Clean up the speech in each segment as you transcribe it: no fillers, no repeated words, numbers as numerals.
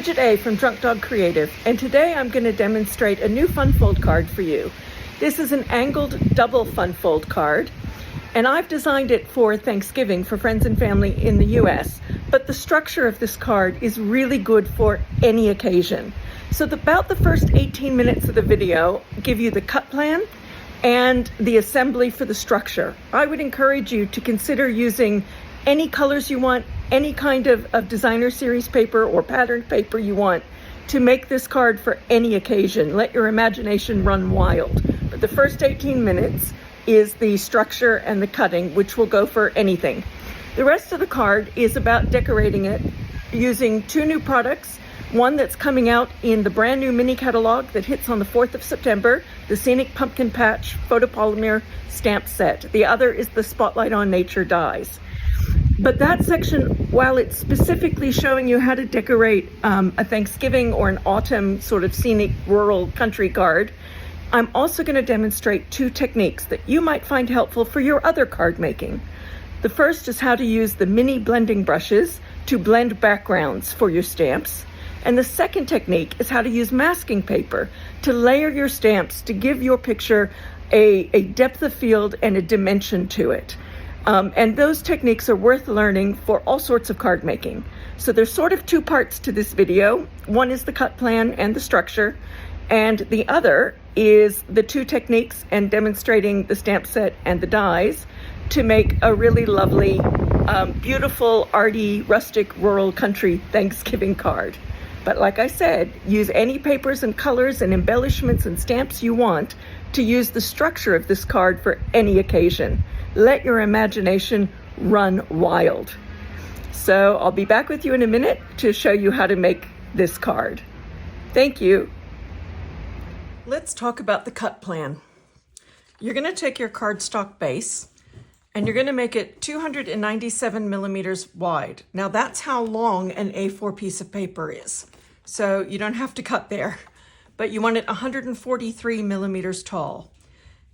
Bridget A. from Drunk Dog Creative, and today I'm going to demonstrate a new fun fold card for you. This is an angled double fun fold card, and I've designed it for Thanksgiving for friends and family in the US, but the structure of this card is really good for any occasion. So about the first 18 minutes of the video give you the cut plan and the assembly for the structure. I would encourage you to consider using any colors you want, any kind of designer series paper or patterned paper you want to make this card for any occasion. Let your imagination run wild. But the first 18 minutes is the structure and the cutting, which will go for anything. The rest of the card is about decorating it using two new products. One that's coming out in the brand new mini catalog that hits on the 4th of September, the Scenic Pumpkin Patch Photopolymer Stamp Set. The other is the Spotlight on Nature dies. But that section, while it's specifically showing you how to decorate a Thanksgiving or an autumn sort of scenic rural country card, I'm also going to demonstrate two techniques that you might find helpful for your other card making. The first is how to use the mini blending brushes to blend backgrounds for your stamps. And the second technique is how to use masking paper to layer your stamps to give your picture a depth of field and a dimension to it. And those techniques are worth learning for all sorts of card making. So there's sort of two parts to this video. One is the cut plan and the structure, and the other is the two techniques and demonstrating the stamp set and the dies to make a really lovely, beautiful, arty, rustic, rural country Thanksgiving card. But like I said, use any papers and colors and embellishments and stamps you want to use the structure of this card for any occasion. Let your imagination run wild. So I'll be back with you in a minute to show you how to make this card. Thank you. Let's talk about the cut plan. You're going to take your cardstock base and you're going to make it 297 millimeters wide. Now that's how long an A4 piece of paper is. So you don't have to cut there, but you want it 143 millimeters tall.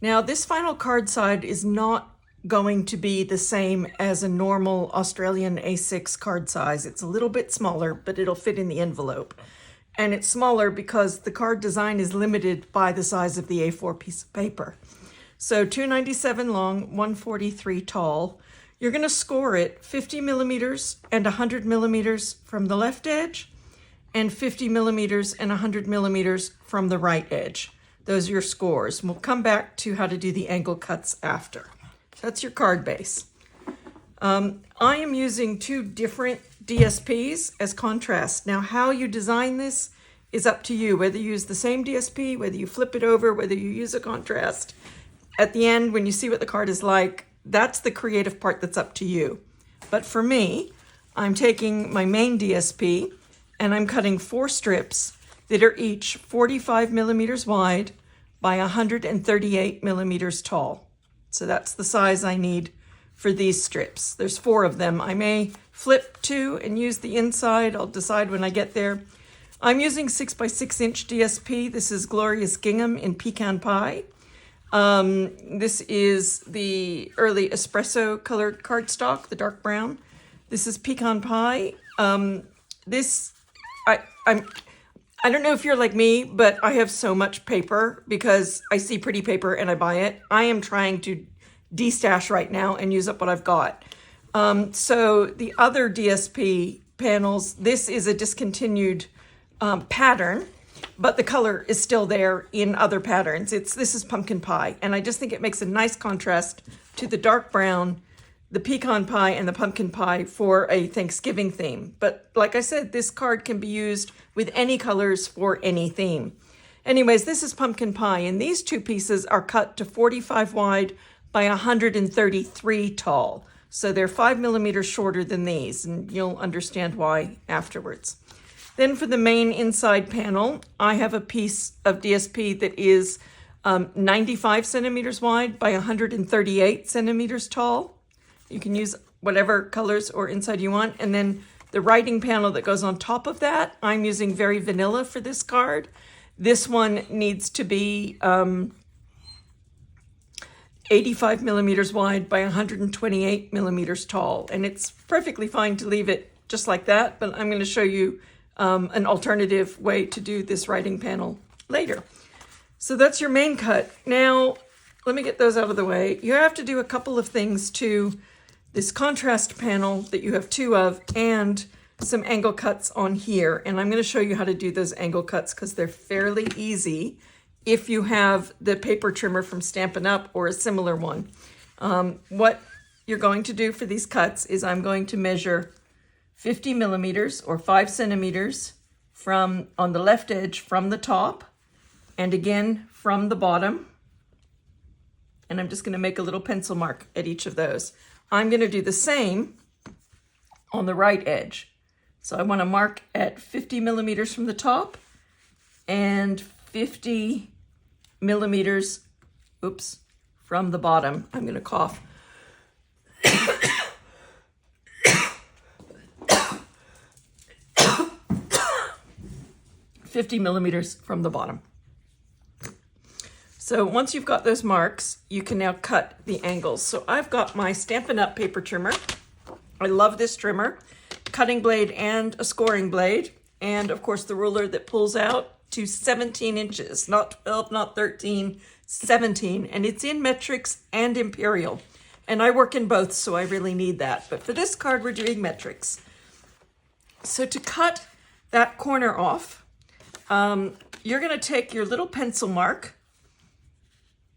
Now this final card side is not going to be the same as a normal Australian A6 card size. It's a little bit smaller, but it'll fit in the envelope. And it's smaller because the card design is limited by the size of the A4 piece of paper. So 297 long, 143 tall. You're going to score it 50 millimeters and 100 millimeters from the left edge, and 50 millimeters and 100 millimeters from the right edge. Those are your scores. We'll come back to how to do the angle cuts after. That's your card base. I am using two different DSPs as contrast. Now, how you design this is up to you, whether you use the same DSP, whether you flip it over, whether you use a contrast. At the end, when you see what the card is like, that's the creative part that's up to you. But for me, I'm taking my main DSP and I'm cutting 4 strips that are each 45 millimeters wide by 138 millimeters tall. So that's the size I need for these strips. There's 4 of them. I may flip 2 and use the inside. I'll decide when I get there. I'm using 6 by 6 inch DSP. This is Glorious Gingham in Pecan Pie. This is the early espresso colored cardstock, the dark brown. This is Pecan Pie. I don't know if you're like me, but I have so much paper because I see pretty paper and I buy it. I am trying to destash right now and use up what I've got. So the other DSP panels, this is a discontinued pattern, but the color is still there in other patterns. This is Pumpkin Pie, and I just think it makes a nice contrast to the dark brown, the Pecan Pie, and the Pumpkin Pie for a Thanksgiving theme. But like I said, this card can be used with any colors for any theme. Anyways, this is Pumpkin Pie, and these two pieces are cut to 45 wide by 133 tall. So they're 5 millimeters shorter than these, and you'll understand why afterwards. Then for the main inside panel, I have a piece of DSP that is 95 centimeters wide by 138 centimeters tall. You can use whatever colors or inside you want. And then the writing panel that goes on top of that, I'm using Very Vanilla for this card. This one needs to be 85 millimeters wide by 128 millimeters tall. And it's perfectly fine to leave it just like that, but I'm going to show you an alternative way to do this writing panel later. So that's your main cut. Now, let me get those out of the way. You have to do a couple of things to this contrast panel that you have two of, and some angle cuts on here. And I'm going to show you how to do those angle cuts because they're fairly easy if you have the paper trimmer from Stampin' Up! Or a similar one. What you're going to do for these cuts is I'm going to measure 50 millimeters or 5 centimeters from on the left edge from the top, and again from the bottom. And I'm just going to make a little pencil mark at each of those. I'm going to do the same on the right edge. So I want to mark at 50 millimeters from the top and 50 millimeters, from the bottom. I'm going to cough. 50 millimeters from the bottom. So once you've got those marks, you can now cut the angles. So I've got my Stampin' Up! Paper trimmer. I love this trimmer. Cutting blade and a scoring blade. And of course the ruler that pulls out to 17 inches, not 12, not 13, 17. And it's in metrics and imperial. And I work in both, so I really need that. But for this card, we're doing metrics. So to cut that corner off, you're gonna take your little pencil mark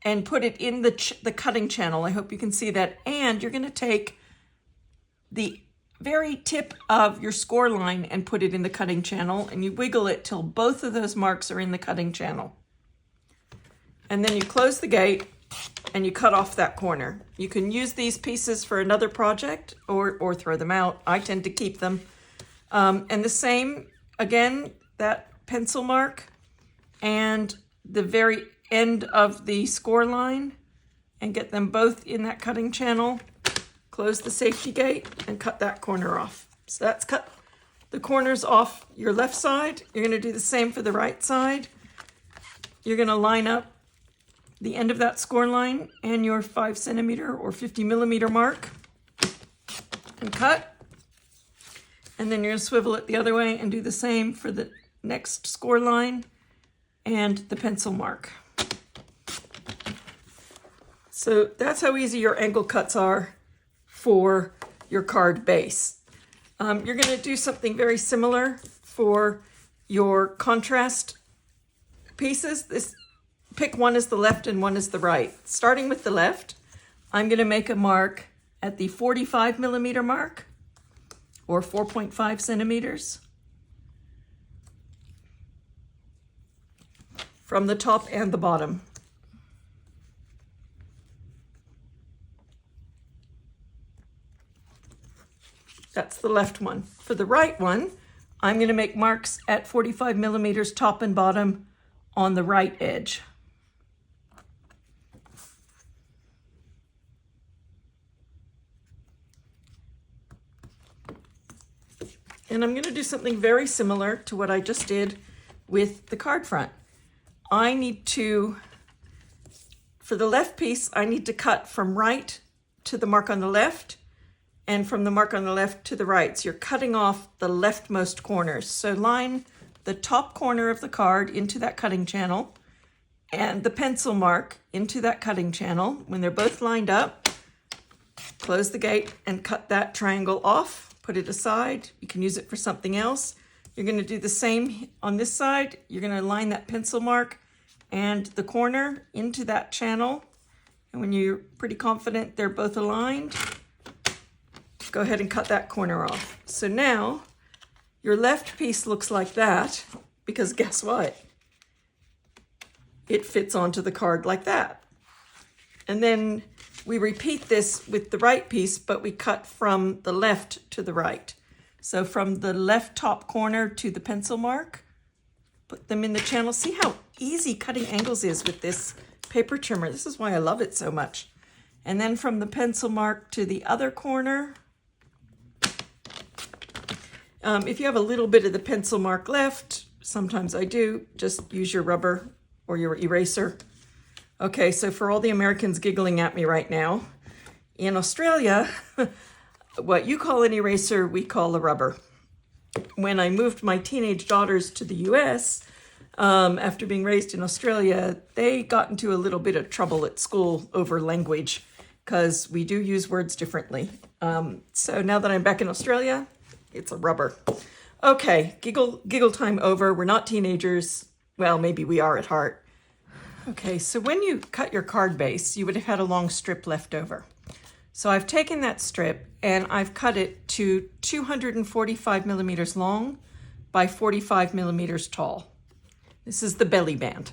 and put it in the cutting channel. I hope you can see that. And you're gonna take the very tip of your score line and put it in the cutting channel, and you wiggle it till both of those marks are in the cutting channel. And then you close the gate and you cut off that corner. You can use these pieces for another project or throw them out. I tend to keep them. And the same, again, that pencil mark and the very end of the score line, and get them both in that cutting channel. Close the safety gate and cut that corner off. So that's cut the corners off your left side. You're going to do the same for the right side. You're going to line up the end of that score line and your 5 centimeter or 50 millimeter mark and cut. And then you're going to swivel it the other way and do the same for the next score line and the pencil mark. So that's how easy your angle cuts are for your card base. You're going to do something very similar for your contrast pieces. Pick one as the left and one as the right. Starting with the left, I'm going to make a mark at the 45 millimeter mark, or 4.5 centimeters, from the top and the bottom. That's the left one. For the right one, I'm going to make marks at 45 millimeters top and bottom on the right edge. And I'm going to do something very similar to what I just did with the card front. I need to, for the left piece, I need to cut from right to the mark on the left, and from the mark on the left to the right. So you're cutting off the leftmost corners. So line the top corner of the card into that cutting channel and the pencil mark into that cutting channel. When they're both lined up, close the gate and cut that triangle off, put it aside. You can use it for something else. You're going to do the same on this side. You're going to line that pencil mark and the corner into that channel. And when you're pretty confident they're both aligned, go ahead and cut that corner off. So now your left piece looks like that, because guess what? It fits onto the card like that. And then we repeat this with the right piece, but we cut from the left to the right. So from the left top corner to the pencil mark, put them in the channel. See how easy cutting angles is with this paper trimmer. This is why I love it so much. And then from the pencil mark to the other corner. If you have a little bit of the pencil mark left, sometimes I do, just use your rubber or your eraser. Okay, so for all the Americans giggling at me right now, in Australia, what you call an eraser, we call a rubber. when I moved my teenage daughters to the US, after being raised in Australia, they got into a little bit of trouble at school over language because we do use words differently. So now that I'm back in Australia, it's a rubber. Okay, giggle time over. We're not teenagers. Well, maybe we are at heart. Okay, so when you cut your card base, you would have had a long strip left over. So I've taken that strip and I've cut it to 245 millimeters long by 45 millimeters tall. This is the belly band.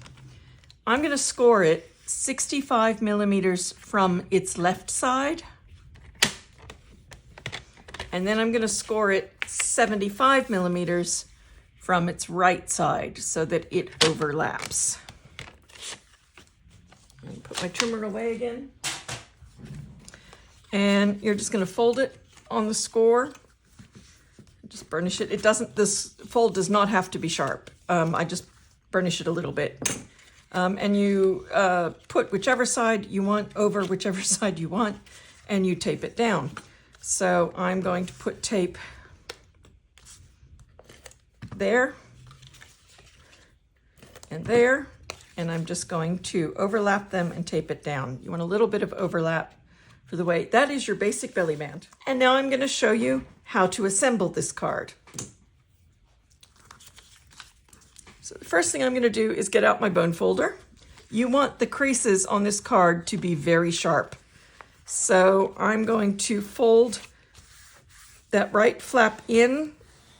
I'm going to score it 65 millimeters from its left side. And then I'm going to score it 75 millimeters from its right side so that it overlaps. And put my trimmer away again. And you're just going to fold it on the score. Just burnish it. This fold does not have to be sharp. I just burnish it a little bit. And you put whichever side you want over whichever side you want, and you tape it down. So I'm going to put tape there and there, and I'm just going to overlap them and tape it down. You want a little bit of overlap for the weight. That is your basic belly band. And now I'm going to show you how to assemble this card. So the first thing I'm going to do is get out my bone folder. You want the creases on this card to be very sharp. So I'm going to fold that right flap in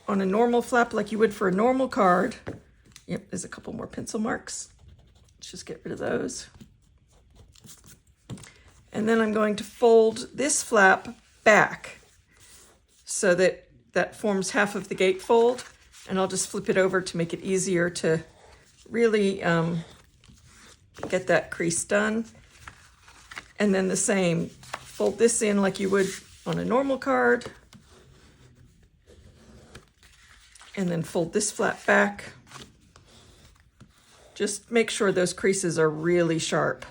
on a normal flap like you would for a normal card. Yep, there's a couple more pencil marks. Let's just get rid of those. And then I'm going to fold this flap back so that that forms half of the gatefold. And I'll just flip it over to make it easier to really get that crease done. And then the same, fold this in like you would on a normal card. And then fold this flap back. Just make sure those creases are really sharp.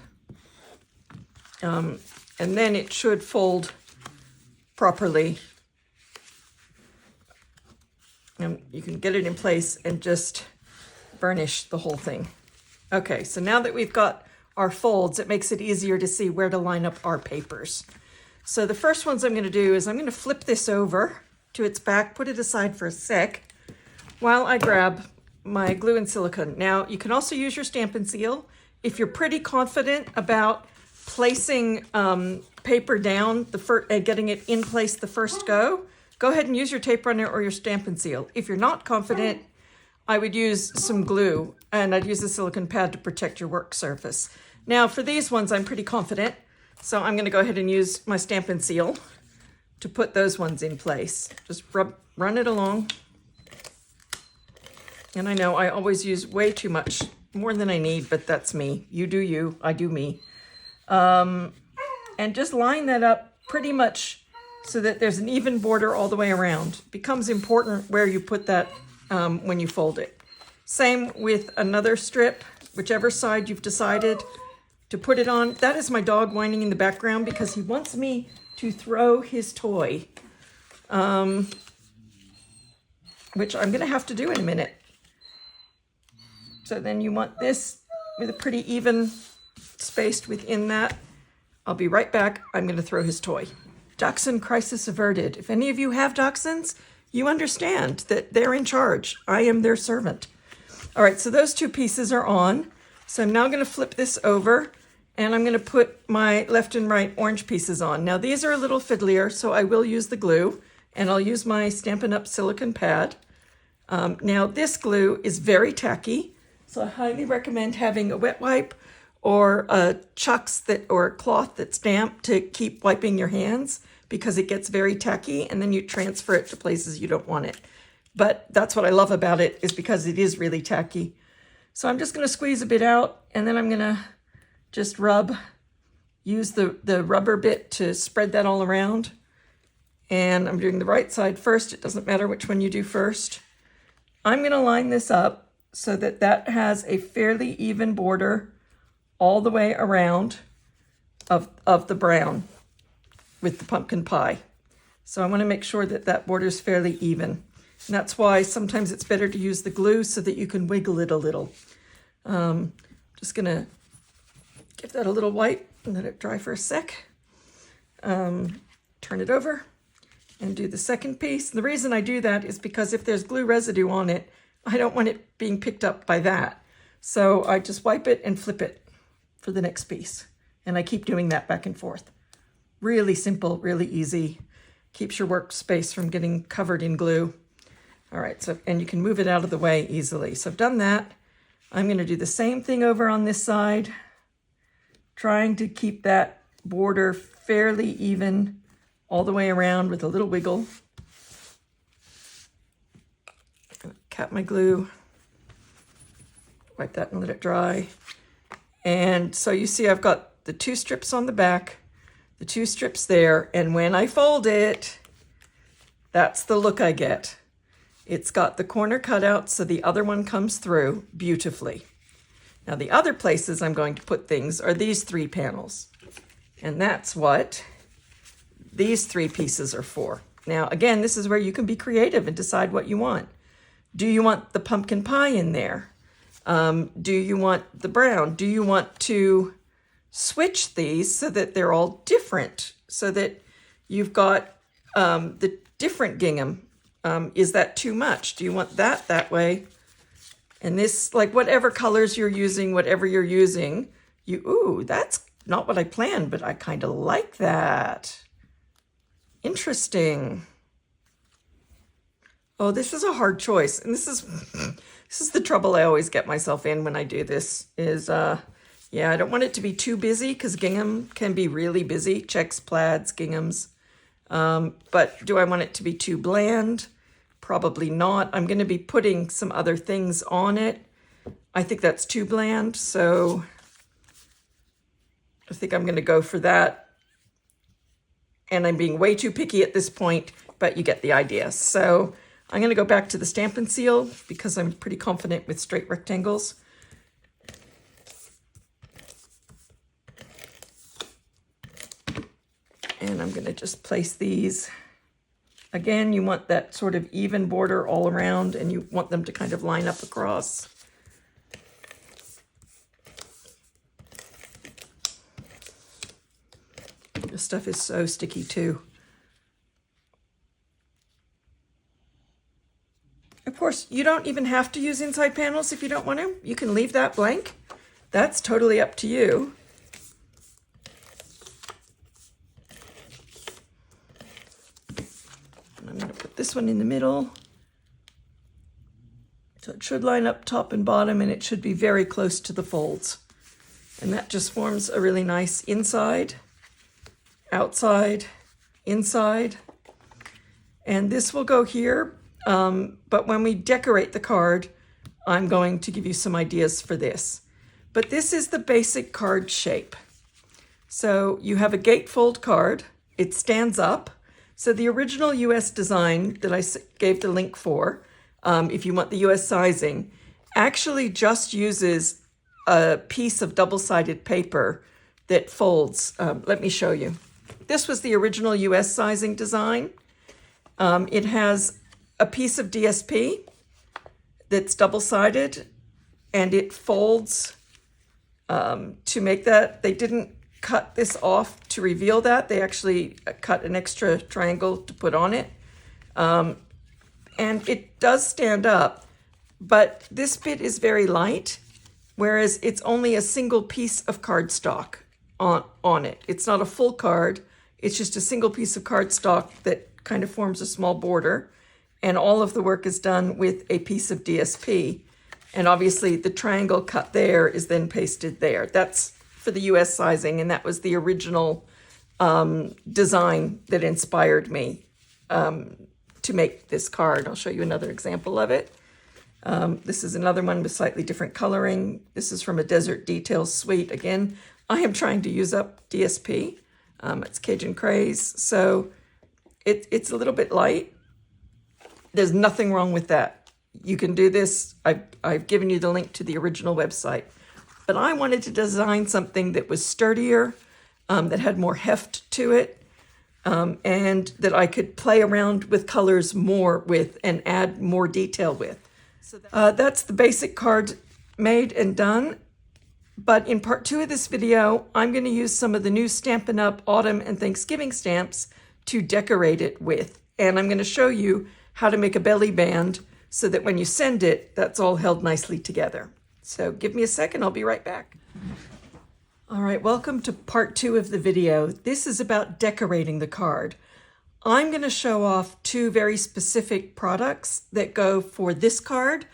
And then it should fold properly. And you can get it in place and just burnish the whole thing. Okay, so now that we've got our folds, it makes it easier to see where to line up our papers. So the first ones I'm going to do is I'm going to flip this over to its back, put it aside for a sec, while I grab my glue and silicone. Now, you can also use your Stampin' Seal. If you're pretty confident about placing paper down, getting it in place the first go ahead and use your tape runner or your Stampin' Seal. If you're not confident, I would use some glue, and I'd use a silicone pad to protect your work surface. Now, for these ones, I'm pretty confident, so I'm going to go ahead and use my Stampin' Seal to put those ones in place. Just run it along. And I know I always use way too much, more than I need, but that's me. You do you, I do me. And just line that up pretty much so that there's an even border all the way around. It becomes important where you put that when you fold it. Same with another strip, whichever side you've decided to put it on. That is my dog whining in the background because he wants me to throw his toy, which I'm going to have to do in a minute. So then you want this with a pretty even spaced within that. I'll be right back. I'm going to throw his toy. Dachshund crisis averted. If any of you have dachshunds, you understand that they're in charge. I am their servant. All right, so those two pieces are on. So I'm now going to flip this over, and I'm going to put my left and right orange pieces on. Now, these are a little fiddlier, so I will use the glue, and I'll use my Stampin' Up! Silicone pad. Now, this glue is very tacky, so I highly recommend having a wet wipe or a chucks or a cloth that's damp to keep wiping your hands, because it gets very tacky and then you transfer it to places you don't want it. But that's what I love about it, is because it is really tacky. So I'm just going to squeeze a bit out, and then I'm going to just use the rubber bit to spread that all around. And I'm doing the right side first. It doesn't matter which one you do first. I'm going to line this up so that that has a fairly even border all the way around of the brown with the pumpkin pie. So I want to make sure that that border is fairly even. And that's why sometimes it's better to use the glue so that you can wiggle it a little. Just gonna give that a little wipe and let it dry for a sec. Turn it over and do the second piece. And the reason I do that is because if there's glue residue on it, I don't want it being picked up by that. So I just wipe it and flip it for the next piece. And I keep doing that back and forth. Really simple, really easy. Keeps your workspace from getting covered in glue. All right, so, and you can move it out of the way easily. So I've done that. I'm gonna do the same thing over on this side, trying to keep that border fairly even all the way around with a little wiggle. Cap my glue, wipe that and let it dry. And so you see I've got the 2 strips on the back, the 2 strips there, and when I fold it, that's the look I get. It's got the corner cut out so the other one comes through beautifully. Now the other places I'm going to put things are these 3 panels. And that's what these 3 pieces are for. Now again, this is where you can be creative and decide what you want. Do you want the pumpkin pie in there? Do you want the brown? Do you want to switch these so that they're all different? So that you've got the different gingham. Is that too much? Do you want that way? And this, like whatever colors you're using, whatever you're using, ooh, that's not what I planned, but I kind of like that. Interesting. Oh, this is a hard choice. And this is the trouble I always get myself in when I do this is, yeah, I don't want it to be too busy because gingham can be really busy, checks, plaids, ginghams. But do I want it to be too bland? Probably not. I'm going to be putting some other things on it. I think that's too bland, so I think I'm going to go for that. And I'm being way too picky at this point, but you get the idea. So I'm going to go back to the Stampin' Seal because I'm pretty confident with straight rectangles. And I'm going to just place these. Again, you want that sort of even border all around and you want them to kind of line up across. This stuff is so sticky too. Of course, you don't even have to use inside panels if you don't want to. You can leave that blank. That's totally up to you. And I'm going to put this one in the middle. So it should line up top and bottom, and it should be very close to the folds. And that just forms a really nice inside, outside, inside. And this will go here. But when we decorate the card, I'm going to give you some ideas for this. But this is the basic card shape. So you have a gatefold card. It stands up. So the original US design that I gave the link for, if you want the US sizing, actually just uses a piece of double-sided paper that folds. Let me show you. This was the original US sizing design. It has a piece of DSP that's double-sided, and it folds to make that. They didn't cut this off to reveal that. They actually cut an extra triangle to put on it. And it does stand up, but this bit is very light, whereas it's only a single piece of cardstock on it. It's not a full card. It's just a single piece of cardstock that kind of forms a small border. And all of the work is done with a piece of DSP. And obviously the triangle cut there is then pasted there. That's for the US sizing, and that was the original design that inspired me to make this card. I'll show you another example of it. This is another one with slightly different coloring. This is from a Desert Details suite. Again, I am trying to use up DSP. It's Cajun Craze. So it's a little bit light. There's nothing wrong with that. You can do this. I've given you the link to the original website. But I wanted to design something that was sturdier, that had more heft to it. and that I could play around with colors more with and add more detail with. That's the basic card made and done. But in part 2 of this video, I'm going to use some of the new Stampin' Up! Autumn and Thanksgiving stamps to decorate it with. And I'm going to show you how to make a belly band so that when you send it, that's all held nicely together. So give me a second, I'll be right back. All right, welcome to part 2 of the video. This is about decorating the card. I'm going to show off 2 very specific products that go for this card,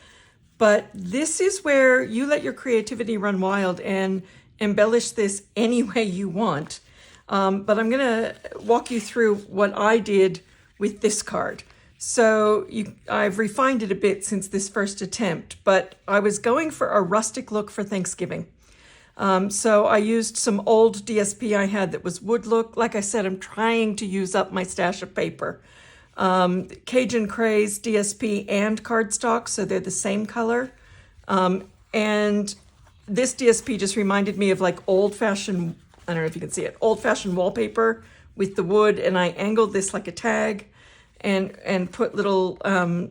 but this is where you let your creativity run wild and embellish this any way you want. But I'm going to walk you through what I did with this card. So I've refined it a bit since this first attempt, but I was going for a rustic look for Thanksgiving. So I used some old DSP I had that was wood look. Like I said, I'm trying to use up my stash of paper. Cajun Craze DSP and cardstock, so they're the same color. And this DSP just reminded me of like old-fashioned, I don't know if you can see it, old-fashioned wallpaper with the wood, and I angled this like a tag and put little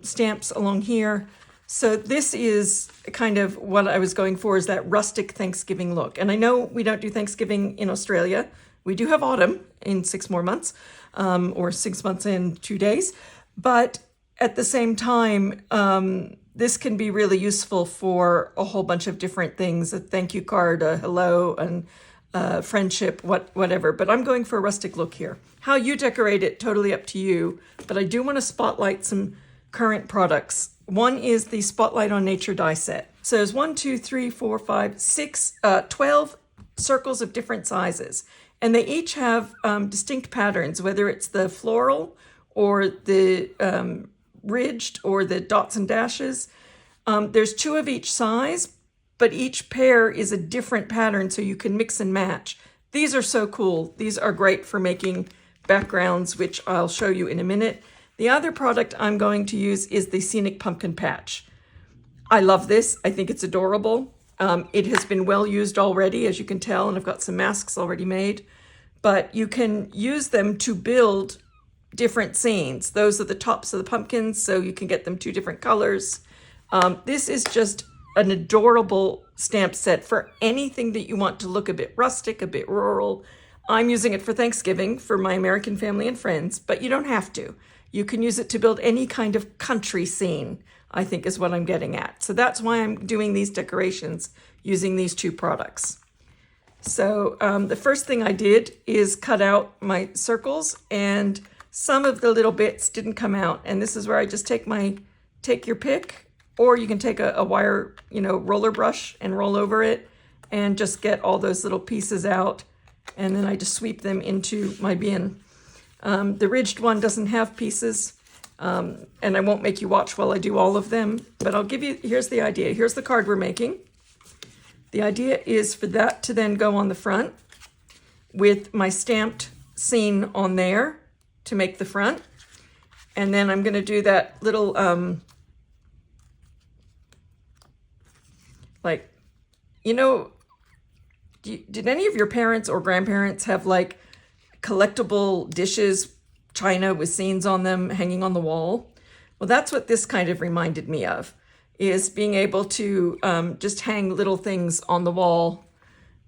stamps along here. So this is kind of what I was going for, is that rustic Thanksgiving look. And I know we don't do Thanksgiving in Australia. We do have autumn in 6 more months, or 6 months and 2 days. But at the same time, this can be really useful for a whole bunch of different things, a thank you card, a hello, and friendship, whatever. But I'm going for a rustic look here. How you decorate it, totally up to you. But I do want to spotlight some current products. One is the Spotlight on Nature die set. So there's 1, 2, 3, 4, 5, 6, 12 circles of different sizes. And they each have distinct patterns, whether it's the floral or the ridged or the dots and dashes. There's 2 of each size, but each pair is a different pattern, so you can mix and match. These are so cool. These are great for making backgrounds, which I'll show you in a minute. The other product I'm going to use is the Scenic Pumpkin Patch. I love this. I think it's adorable. It has been well used already, as you can tell, and I've got some masks already made. But you can use them to build different scenes. Those are the tops of the pumpkins, so you can get them 2 different colors. This is just an adorable stamp set for anything that you want to look a bit rustic, a bit rural. I'm using it for Thanksgiving for my American family and friends, but you don't have to. You can use it to build any kind of country scene, I think is what I'm getting at. So that's why I'm doing these decorations using these 2 products. So the first thing I did is cut out my circles, and some of the little bits didn't come out. And this is where I just take your pick, or you can take a wire, roller brush and roll over it and just get all those little pieces out. And then I just sweep them into my bin. The ridged one doesn't have pieces, and I won't make you watch while I do all of them, but I'll give you, here's the idea. Here's the card we're making. The idea is for that to then go on the front with my stamped scene on there to make the front. And then I'm going to do that little, did any of your parents or grandparents have like collectible dishes, china with scenes on them hanging on the wall? Well, that's what this kind of reminded me of, is being able to just hang little things on the wall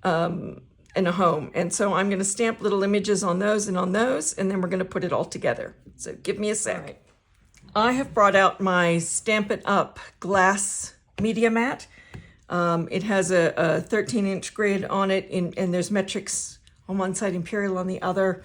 in a home. And so I'm going to stamp little images on those, and then we're going to put it all together. So give me a sec. Right. I have brought out my Stampin' Up! Glass media mat. It has a 13-inch grid on it, and there's metrics on one side, imperial on the other.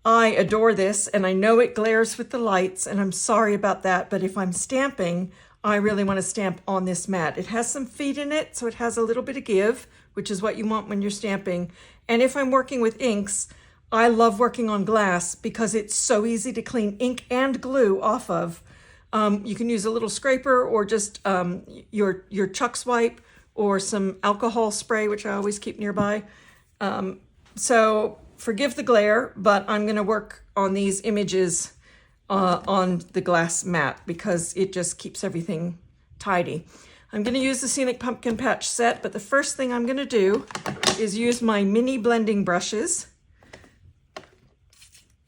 I adore this, and I know it glares with the lights, and I'm sorry about that, but if I'm stamping, I really want to stamp on this mat. It has some feet in it, so it has a little bit of give, which is what you want when you're stamping. And if I'm working with inks, I love working on glass because it's so easy to clean ink and glue off of. You can use a little scraper, or just your Chuck Swipe, or some alcohol spray, which I always keep nearby. So forgive the glare, but I'm going to work on these images on the glass mat because it just keeps everything tidy. I'm going to use the Scenic Pumpkin Patch set, but the first thing I'm going to do is use my mini blending brushes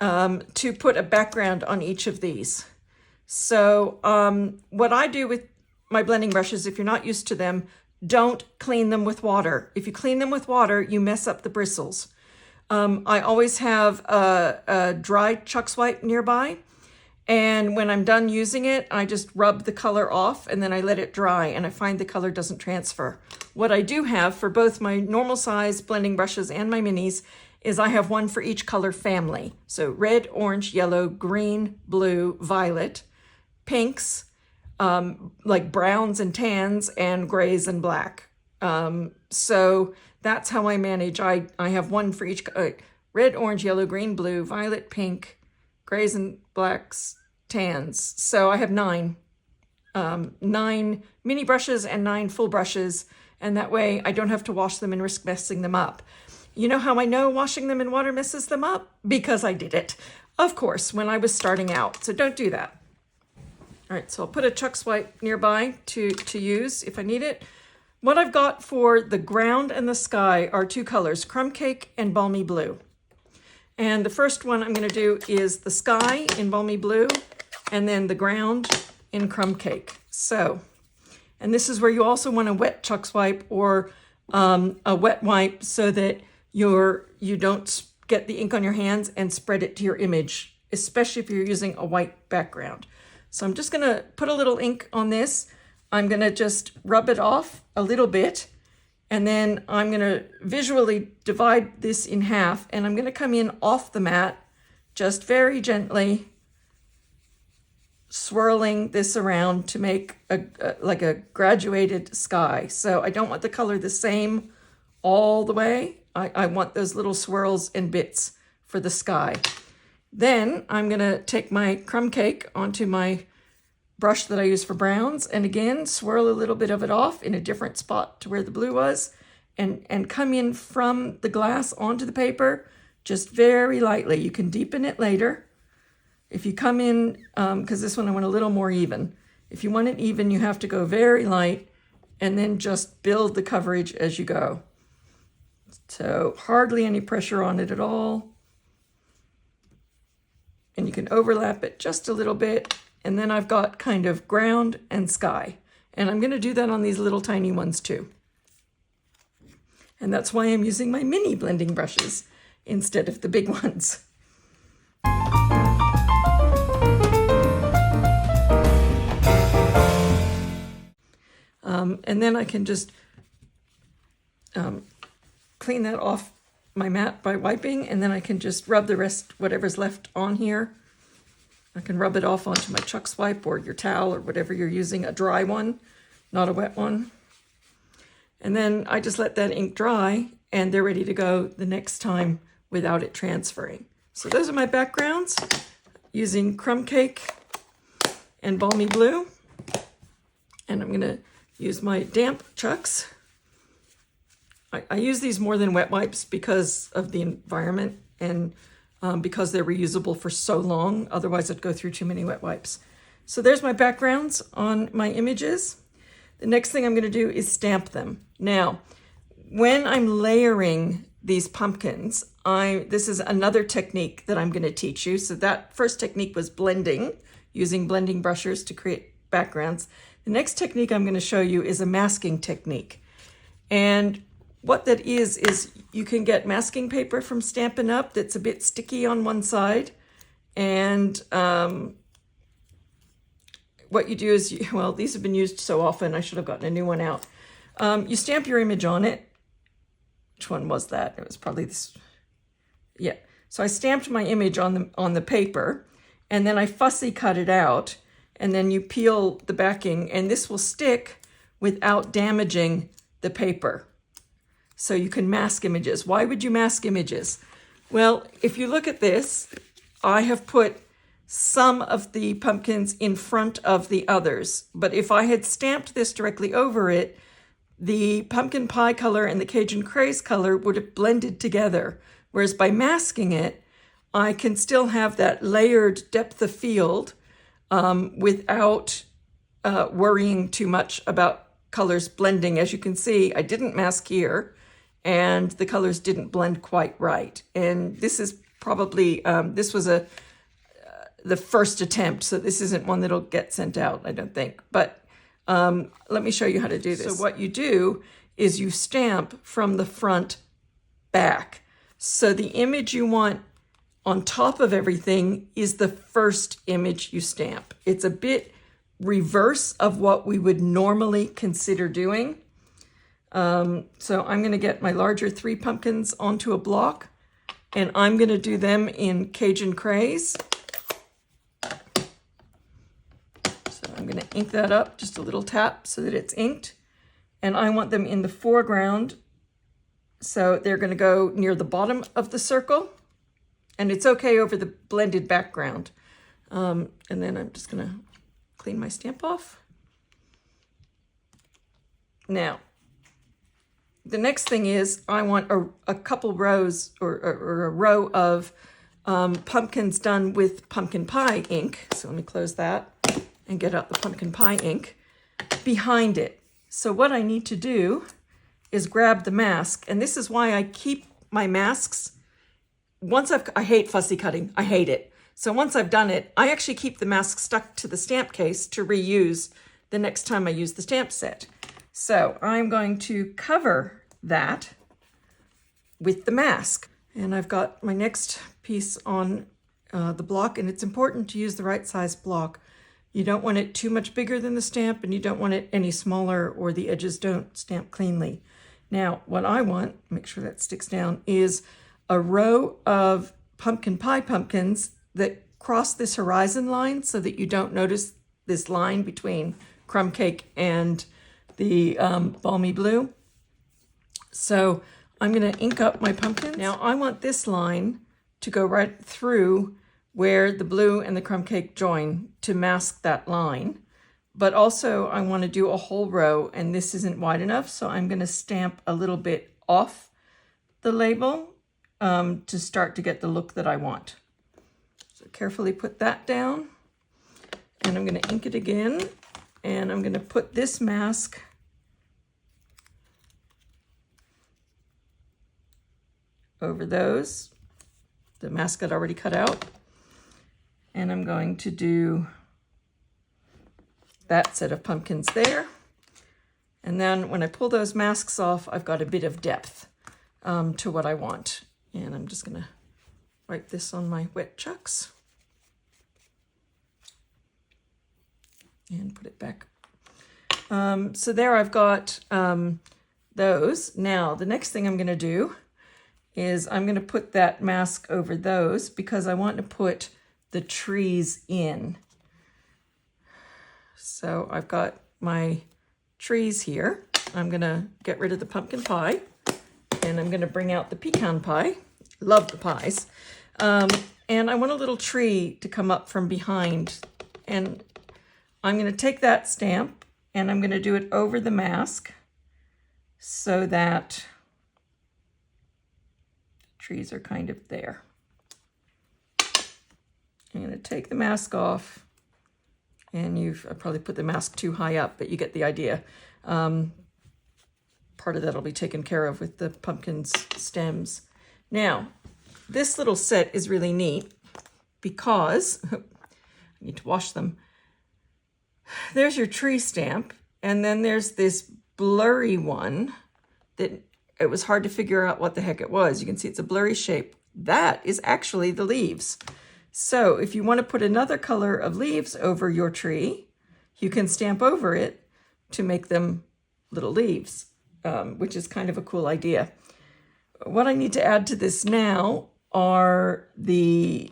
to put a background on each of these. So what I do with my blending brushes, if you're not used to them, don't clean them with water. If you clean them with water, you mess up the bristles. I always have a dry Chux Wipe nearby, and when I'm done using it, I just rub the color off and then I let it dry, and I find the color doesn't transfer. What I do have for both my normal size blending brushes and my minis is I have one for each color family. So red, orange, yellow, green, blue, violet, pinks, like browns and tans, and grays and black. So that's how I manage. I have one for each red, orange, yellow, green, blue, violet, pink, grays and blacks, tans. So I have 9 mini brushes and 9 full brushes, and that way I don't have to wash them and risk messing them up. You know how I know washing them in water messes them up? Because I did it, of course, when I was starting out. So don't do that. All right, so I'll put a Chux Wipe nearby to use if I need it. What I've got for the ground and the sky are 2 colors, Crumb Cake and Balmy Blue. And the first one I'm going to do is the sky in Balmy Blue, and then the ground in Crumb Cake. So, and this is where you also want a wet Chux Wipe or a wet wipe so that you don't get the ink on your hands and spread it to your image, especially if you're using a white background. So I'm just going to put a little ink on this. I'm going to just rub it off a little bit, and then I'm going to visually divide this in half, and I'm going to come in off the mat just very gently, swirling this around to make like a graduated sky. So I don't want the color the same all the way. I want those little swirls and bits for the sky. Then I'm going to take my Crumb Cake onto my brush that I use for browns, and again swirl a little bit of it off in a different spot to where the blue was, and come in from the glass onto the paper just very lightly. You can deepen it later. If you come in, because this one I want a little more even. If you want it even, you have to go very light and then just build the coverage as you go. So hardly any pressure on it at all. And you can overlap it just a little bit. And then I've got kind of ground and sky. And I'm going to do that on these little tiny ones too. And that's why I'm using my mini blending brushes instead of the big ones. And then I can just clean that off my mat by wiping, and then I can just rub the rest, whatever's left on here. I can rub it off onto my Chux Wipe or your towel or whatever you're using, a dry one, not a wet one. And then I just let that ink dry, and they're ready to go the next time without it transferring. So those are my backgrounds using Crumb Cake and Balmy Blue. And I'm going to use my damp Chux. I use these more than wet wipes because of the environment and because they're reusable for so long. Otherwise, I'd go through too many wet wipes. So there's my backgrounds on my images. The next thing I'm going to do is stamp them. Now, when I'm layering these pumpkins, this is another technique that I'm going to teach you. So that first technique was blending, using blending brushes to create backgrounds. The next technique I'm going to show you is a masking technique. And what that is you can get masking paper from Stampin' Up! That's a bit sticky on one side. And what you do is, well, these have been used so often, I should have gotten a new one out. You stamp your image on it. Which one was that? It was probably this. Yeah. So I stamped my image on the paper, and then I fussy cut it out, and then you peel the backing, and this will stick without damaging the paper. So you can mask images. Why would you mask images? Well, if you look at this, I have put some of the pumpkins in front of the others. But if I had stamped this directly over it, the pumpkin pie color and the Cajun Craze color would have blended together. Whereas by masking it, I can still have that layered depth of field without worrying too much about colors blending. As you can see, I didn't mask here, and the colors didn't blend quite right. And this is probably, this was the first attempt, so this isn't one that'll get sent out, I don't think. But let me show you how to do this. So what you do is you stamp from the front back. So the image you want on top of everything is the first image you stamp. It's a bit reverse of what we would normally consider doing. So I'm going to get my larger 3 pumpkins onto a block, and I'm going to do them in Cajun Craze. So I'm going to ink that up, just a little tap so that it's inked. And I want them in the foreground, so they're going to go near the bottom of the circle. And it's okay over the blended background. And then I'm just going to clean my stamp off. Now, the next thing is I want a couple rows or a row of pumpkins done with pumpkin pie ink. So let me close that and get out the pumpkin pie ink behind it. So what I need to do is grab the mask. And this is why I keep my masks. I hate fussy cutting. I hate it. So once I've done it, I actually keep the mask stuck to the stamp case to reuse the next time I use the stamp set. So I'm going to cover that with the mask. And I've got my next piece on the block, and it's important to use the right size block. You don't want it too much bigger than the stamp, and you don't want it any smaller or the edges don't stamp cleanly. Now, what I want, make sure that sticks down, is a row of pumpkin pie pumpkins that cross this horizon line so that you don't notice this line between crumb cake and the balmy blue. So I'm going to ink up my pumpkins. Now I want this line to go right through where the blue and the crumb cake join to mask that line. But also I want to do a whole row, and this isn't wide enough, so I'm going to stamp a little bit off the label to start to get the look that I want. So carefully put that down, and I'm going to ink it again, and I'm going to put this mask over those, the mask I'd already cut out, and I'm going to do that set of pumpkins there. And then when I pull those masks off, I've got a bit of depth to what I want. And I'm just gonna wipe this on my wet chucks and put it back. So there I've got those. Now, the next thing I'm gonna do is I'm gonna put that mask over those because I want to put the trees in. So I've got my trees here. I'm gonna get rid of the pumpkin pie, and I'm gonna bring out the pecan pie. Love the pies. And I want a little tree to come up from behind. And I'm gonna take that stamp and I'm gonna do it over the mask so that trees are kind of there. I'm gonna take the mask off, and I probably put the mask too high up, but you get the idea. Part of that will be taken care of with the pumpkin's stems. Now, this little set is really neat because, I need to wash them. There's your tree stamp, and then there's this blurry one that it was hard to figure out what the heck it was. You can see it's a blurry shape. That is actually the leaves. So if you want to put another color of leaves over your tree, you can stamp over it to make them little leaves, which is kind of a cool idea. What I need to add to this now are the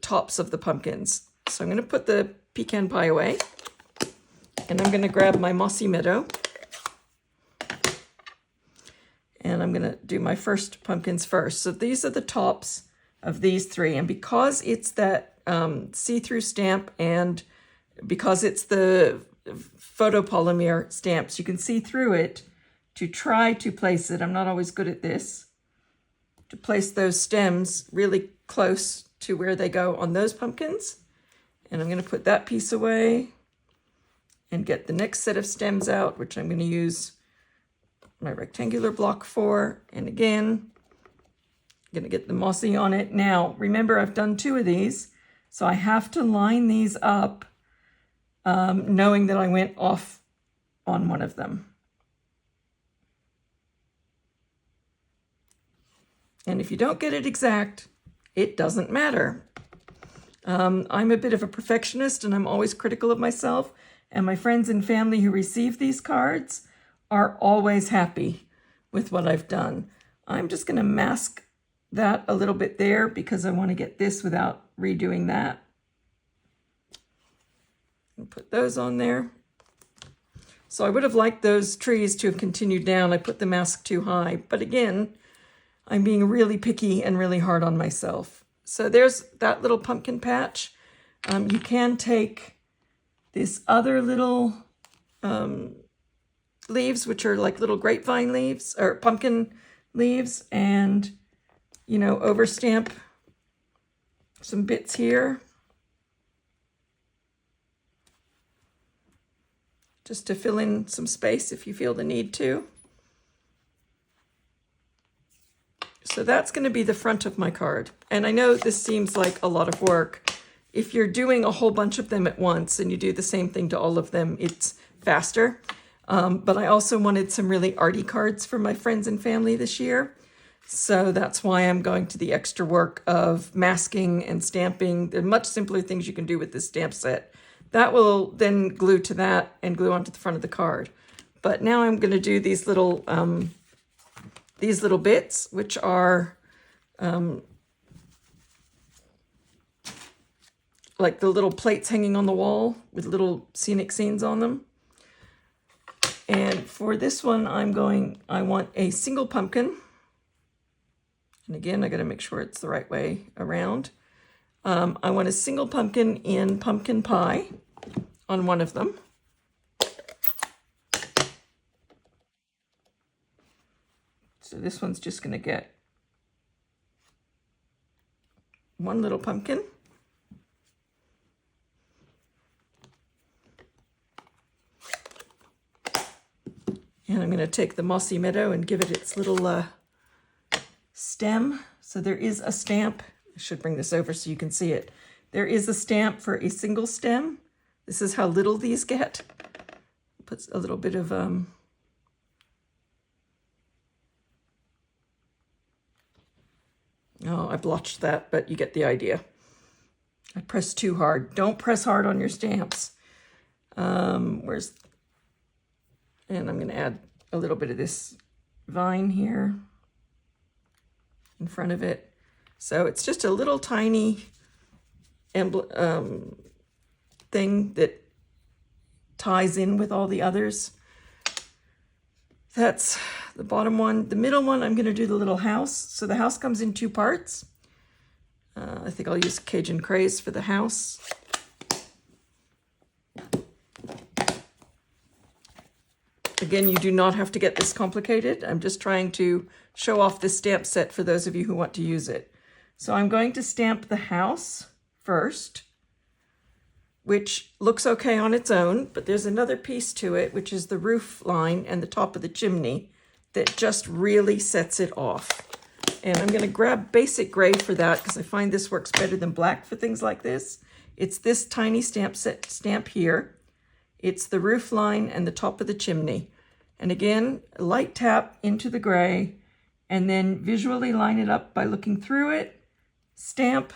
tops of the pumpkins. So I'm going to put the pecan pie away, and I'm going to grab my Mossy Meadow, and I'm going to do my first pumpkins first. So these are the tops of these three, and because it's that see-through stamp, and because it's the photopolymer stamps, you can see through it to try to place it. I'm not always good at this. To place those stems really close to where they go on those pumpkins. And I'm going to put that piece away and get the next set of stems out, which I'm going to use my rectangular block for. And again, I'm gonna get the mossy on it. Now, remember I've done 2 of these, so I have to line these up, knowing that I went off on one of them. And if you don't get it exact, it doesn't matter. I'm a bit of a perfectionist and I'm always critical of myself, and my friends and family who receive these cards are always happy with what I've done. I'm just going to mask that a little bit there because I want to get this without redoing that. And put those on there. So I would have liked those trees to have continued down. I put the mask too high, but again, I'm being really picky and really hard on myself. So there's that little pumpkin patch. You can take this other little leaves, which are like little grapevine leaves or pumpkin leaves, and, you know, overstamp some bits here. Just to fill in some space if you feel the need to. So that's going to be the front of my card. And I know this seems like a lot of work. If you're doing a whole bunch of them at once and you do the same thing to all of them, it's faster. But I also wanted some really arty cards for my friends and family this year. So that's why I'm going to the extra work of masking and stamping. There are much simpler things you can do with this stamp set. That will then glue to that and glue onto the front of the card. But now I'm going to do these little bits, which are like the little plates hanging on the wall with little scenic scenes on them. And for this one, I want a single pumpkin. And again, I got to make sure it's the right way around. I want a single pumpkin in pumpkin pie on one of them. So this one's just going to get one little pumpkin. And I'm going to take the Mossy Meadow and give it its little stem. So there is a stamp. I should bring this over so you can see it. There is a stamp for a single stem. This is how little these get. Puts a little bit of oh, I blotched that, but you get the idea. I pressed too hard. Don't press hard on your stamps. And I'm going to add a little bit of this vine here in front of it. So it's just a little tiny thing that ties in with all the others. That's the bottom one. The middle one, I'm going to do the little house. So the house comes in 2 parts. I think I'll use Cajun Craze for the house. Again, you do not have to get this complicated. I'm just trying to show off this stamp set for those of you who want to use it. So I'm going to stamp the house first, which looks okay on its own, but there's another piece to it, which is the roof line and the top of the chimney that just really sets it off. And I'm going to grab basic gray for that because I find this works better than black for things like this. It's this tiny stamp here. It's the roof line and the top of the chimney. And again, a light tap into the gray and then visually line it up by looking through it, stamp,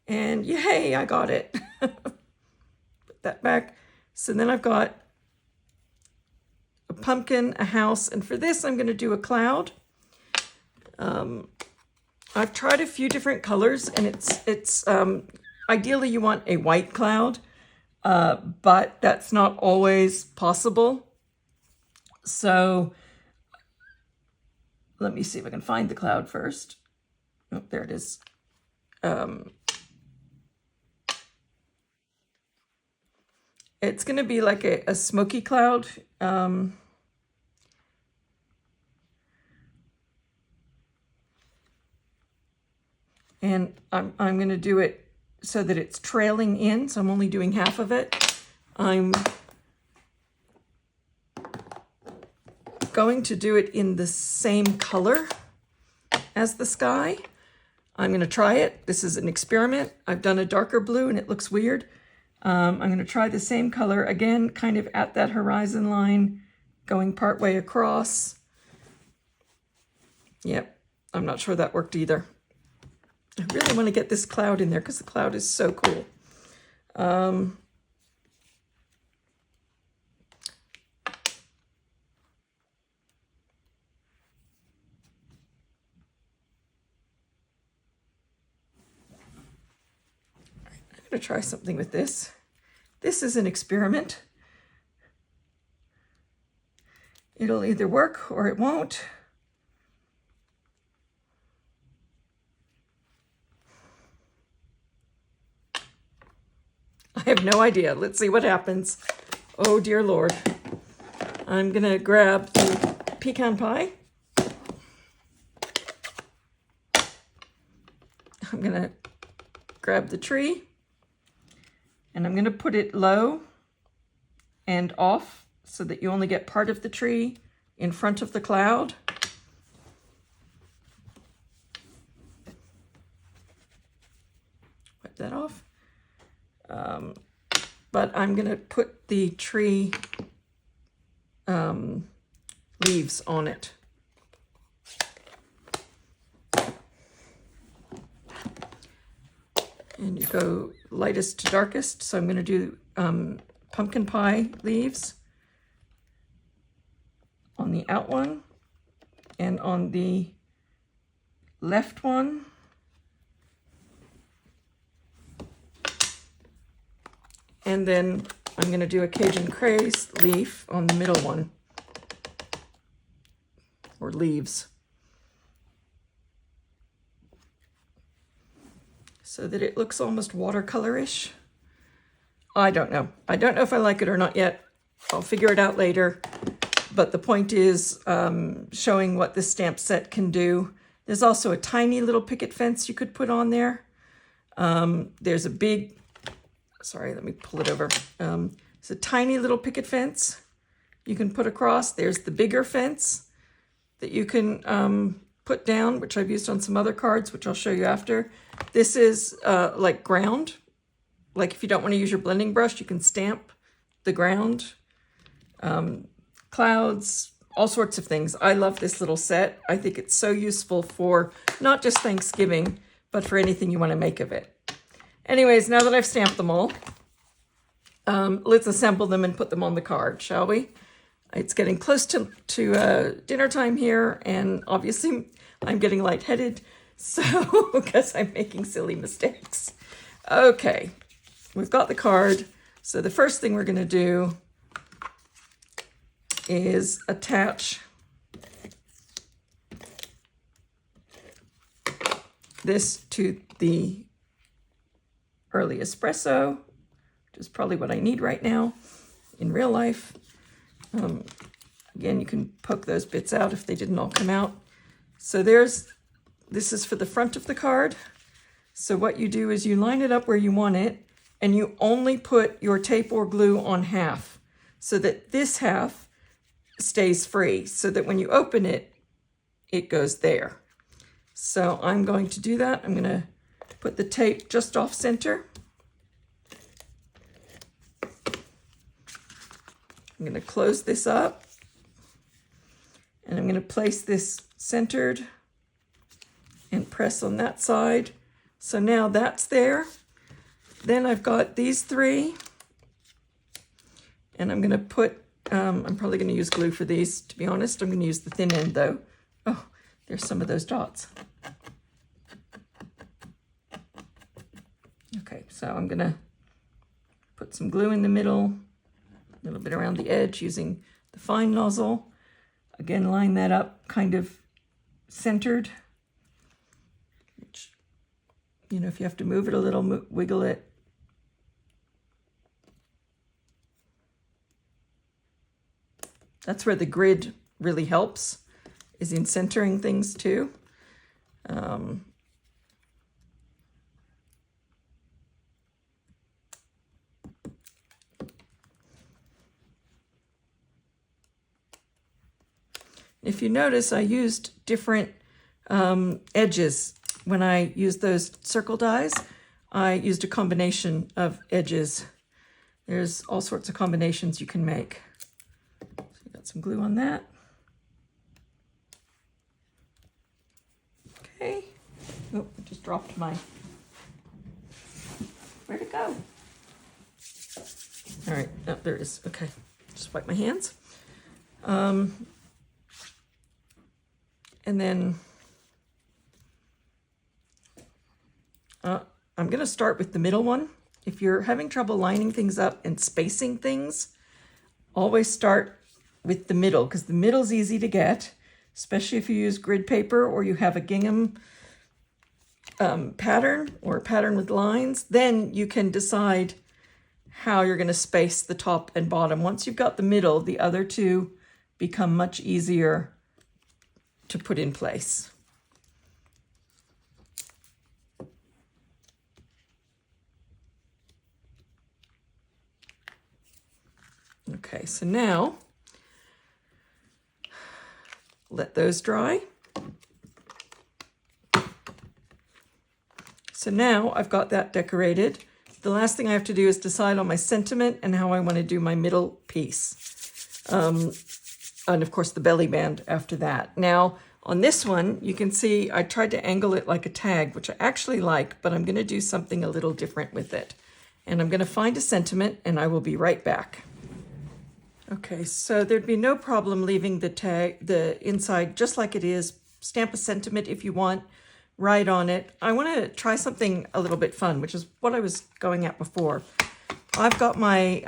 and yay, I got it. Put that back. So then I've got a pumpkin, a house, and for this I'm going to do a cloud. I've tried a few different colors, and it's ideally you want a white cloud. But that's not always possible. So let me see if I can find the cloud first. Oh, there it is. It's going to be like a smoky cloud. And I'm going to do it so that it's trailing in, so I'm only doing half of it. I'm going to do it in the same color as the sky. I'm going to try it. This is an experiment. I've done a darker blue and it looks weird. I'm going to try the same color again, kind of at that horizon line, going partway across. Yep, I'm not sure that worked either. I really want to get this cloud in there because the cloud is so cool. I'm going to try something with this. This is an experiment. It'll either work or it won't. I have no idea. Let's see what happens. Oh, dear Lord. I'm going to grab the pecan pie. I'm going to grab the tree. And I'm going to put it low and off so that you only get part of the tree in front of the cloud. Wipe that off. But I'm going to put the tree leaves on it. And you go lightest to darkest. So I'm going to do pumpkin pie leaves on the out one, and on the left one, and then I'm going to do a Cajun Craze leaf on the middle one, or leaves, so that it looks almost watercolorish. I don't know. I don't know if I like it or not yet. I'll figure it out later. But the point is showing what this stamp set can do. There's also a tiny little picket fence you could put on there. There's a big, sorry, let me pull it over. It's a tiny little picket fence you can put across. There's the bigger fence that you can put down, which I've used on some other cards, which I'll show you after. This is like ground. Like if you don't want to use your blending brush, you can stamp the ground. Clouds, all sorts of things. I love this little set. I think it's so useful for not just Thanksgiving, but for anything you want to make of it. Anyways, now that I've stamped them all, let's assemble them and put them on the card, shall we? It's getting close to dinner time here, and obviously I'm getting lightheaded, so because I'm making silly mistakes. Okay, we've got the card. So the first thing we're going to do is attach this to the early espresso, which is probably what I need right now in real life. Again, you can poke those bits out if they didn't all come out. So this is for the front of the card. So what you do is you line it up where you want it, and you only put your tape or glue on half so that this half stays free, so that when you open it, it goes there. So I'm going to do that. I'm going to put the tape just off center. I'm going to close this up, and I'm going to place this centered and press on that side. So now that's there. Then I've got these three, and I'm going to put I'm probably going to use glue for these, to be honest. I'm going to use the thin end, though. Oh, there's some of those dots. Okay, so I'm going to put some glue in the middle, a little bit around the edge using the fine nozzle. Again, line that up kind of centered. Which, you know, if you have to move it a little, wiggle it. That's where the grid really helps, is in centering things too. If you notice, I used different edges. When I used those circle dies, I used a combination of edges. There's all sorts of combinations you can make. So I got some glue on that. Okay. Oh, I just dropped my... Where'd it go? All right, oh, there it is. Okay, just wipe my hands. And then I'm going to start with the middle one. If you're having trouble lining things up and spacing things, always start with the middle, because the middle's easy to get, especially if you use grid paper or you have a gingham pattern or a pattern with lines. Then you can decide how you're going to space the top and bottom. Once you've got the middle, the other two become much easier to put in place. Okay, so now let those dry. So now I've got that decorated. The last thing I have to do is decide on my sentiment and how I want to do my middle piece. And of course the belly band after that. Now on this one, you can see I tried to angle it like a tag, which I actually like, but I'm going to do something a little different with it. And I'm going to find a sentiment and I will be right back. Okay, so there'd be no problem leaving the tag, the inside just like it is. Stamp a sentiment if you want, write on it. I want to try something a little bit fun, which is what I was going at before. I've got my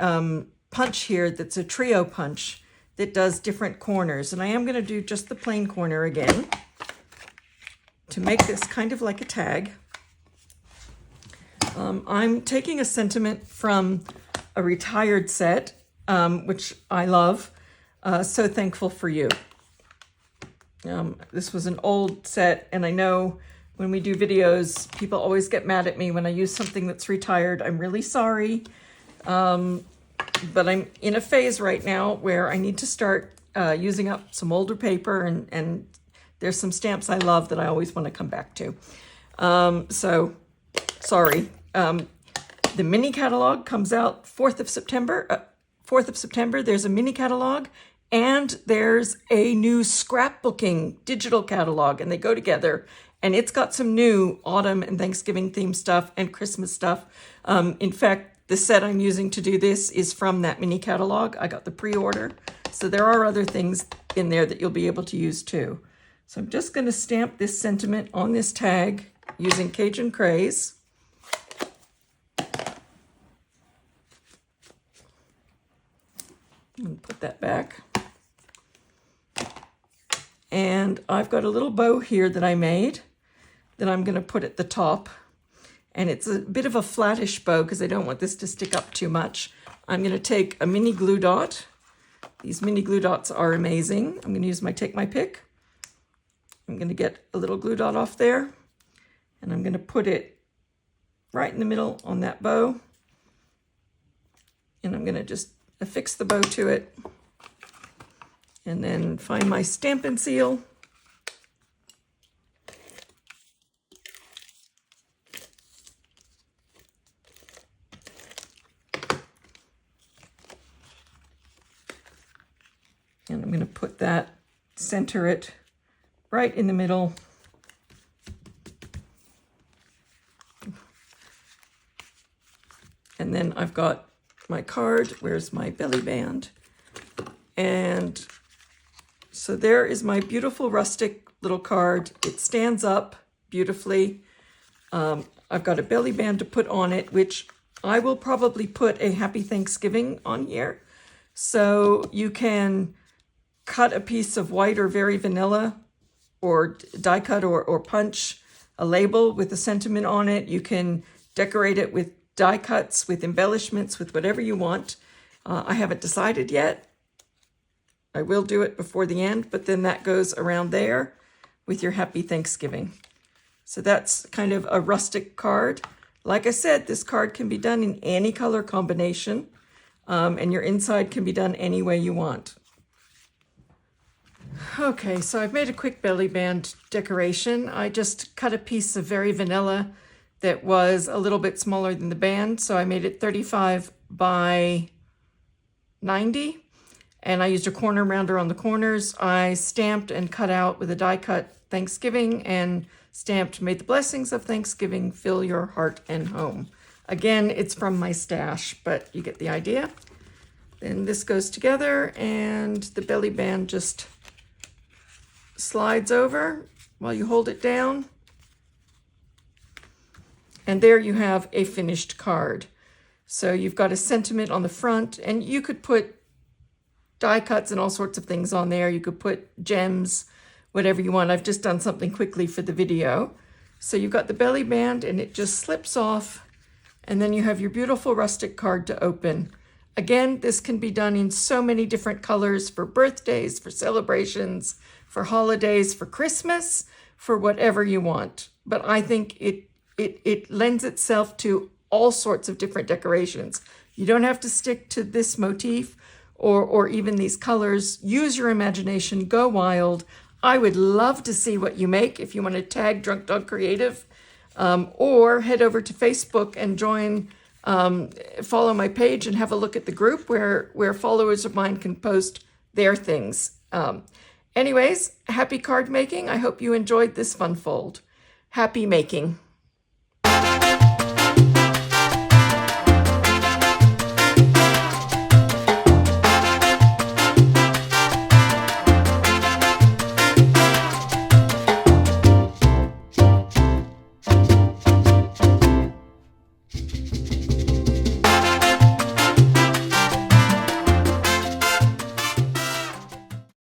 punch here that's a trio punch that does different corners, and I am going to do just the plain corner again to make this kind of like a tag. I'm taking a sentiment from a retired set, which I love. So Thankful for You. This was an old set, and I know when we do videos, people always get mad at me when I use something that's retired. I'm really sorry. But I'm in a phase right now where I need to start using up some older paper, and there's some stamps I love that I always want to come back to. So sorry. The mini catalog comes out 4th of September. 4th of September, there's a mini catalog, and there's a new scrapbooking digital catalog, and they go together. And it's got some new autumn and Thanksgiving themed stuff and Christmas stuff. In fact, the set I'm using to do this is from that mini catalog. I got the pre-order. So there are other things in there that you'll be able to use too. So I'm just going to stamp this sentiment on this tag using Cajun Craze. And put that back. And I've got a little bow here that I made that I'm going to put at the top. And it's a bit of a flattish bow because I don't want this to stick up too much. I'm going to take a mini glue dot. These mini glue dots are amazing. I'm going to use my Take My Pick. I'm going to get a little glue dot off there. And I'm going to put it right in the middle on that bow. And I'm going to just affix the bow to it. And then find my Stampin' Seal. And I'm going to put that, center it right in the middle. And then I've got my card. Where's my belly band? And so there is my beautiful rustic little card. It stands up beautifully. I've got a belly band to put on it, which I will probably put a Happy Thanksgiving on here. So you can cut a piece of white or very vanilla or die cut or punch a label with a sentiment on it. You can decorate it with die cuts, with embellishments, with whatever you want. I haven't decided yet. I will do it before the end, but then that goes around there with your Happy Thanksgiving. So that's kind of a rustic card. Like I said, this card can be done in any color combination, and your inside can be done any way you want. Okay, so I've made a quick belly band decoration. I just cut a piece of very vanilla that was a little bit smaller than the band, so I made it 35 by 90, and I used a corner rounder on the corners. I stamped and cut out with a die cut Thanksgiving and stamped "May the blessings of Thanksgiving fill your heart and home." Again, it's from my stash, but you get the idea. Then this goes together and the belly band just slides over while you hold it down. And there you have a finished card. So you've got a sentiment on the front, and you could put die cuts and all sorts of things on there. You could put gems, whatever you want. I've just done something quickly for the video. So you've got the belly band and it just slips off, and then you have your beautiful rustic card to open. Again, this can be done in so many different colors for birthdays, for celebrations, for holidays, for Christmas, for whatever you want. But I think it lends itself to all sorts of different decorations. You don't have to stick to this motif or even these colors. Use your imagination, go wild. I would love to see what you make if you want to tag Drunk Dog Creative, or head over to Facebook and join, follow my page and have a look at the group where followers of mine can post their things. Anyways, happy card making. I hope you enjoyed this fun fold. Happy making.